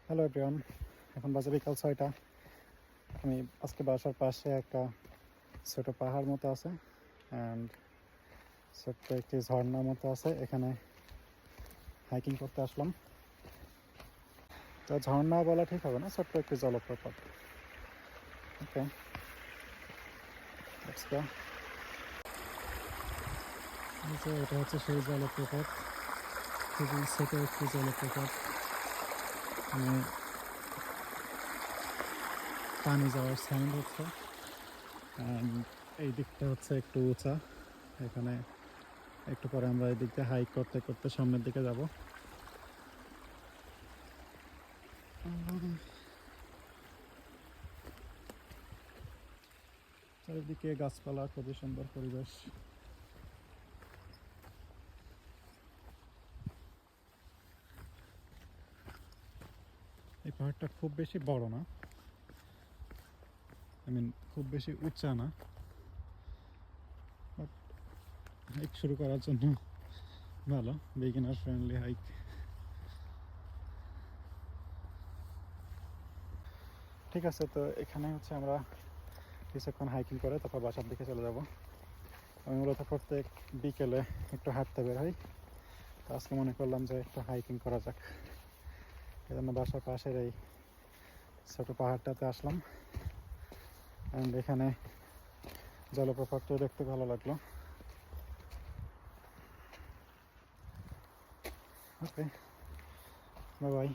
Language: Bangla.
হ্যালো এভরিওয়ান, এখন বাজে বিকাল 6টা। আমি আজকে বাসার পাশে একটা ছোটো পাহাড় মতো আছে অ্যান্ড ছোট্ট একটি ঝর্ণার মতো আছে, এখানে হাইকিং করতে আসলাম। তো ঝর্ণা বলা ঠিক হবে না, ছোট্ট একটি জলপ্রপাত। ওকে, লেটস গো। এটা হচ্ছে সেই জলপ্রপাত, খুবই ছোট একটি জলপ্রপাত। পানি যাওয়ার সাউন্ড হচ্ছে। এই দিকটা হচ্ছে একটু উঁচা, এখানে একটু পরে আমরা এই দিক দিয়ে হাইক করতে করতে সামনের দিকে যাব। চারিদিকে গাছপালা, খুবই সুন্দর পরিবেশ। এই পাহাড়টা খুব বেশি বড় না, খুব বেশি উঁচা না, বাট হাইক শুরু করার জন্য ভালো, বিগিনার ফ্রেন্ডলি হাইক। ঠিক আছে, তো এখানে হচ্ছে আমরা কিছুক্ষণ হাইকিং করে তারপর বাসার দিকে চলে যাব। আমি মূলত প্রত্যেক বিকেলে একটু হাঁটতে বের হই, তো আজকে মনে করলাম যে একটু হাইকিং করা যাক, এই জন্য বাসার পাশের এই ছোটো পাহাড়টাতে আসলাম। অ্যান্ড এখানে জলপ্রপাতটাও দেখতে ভালো লাগলো। ওকে, বাই বাই।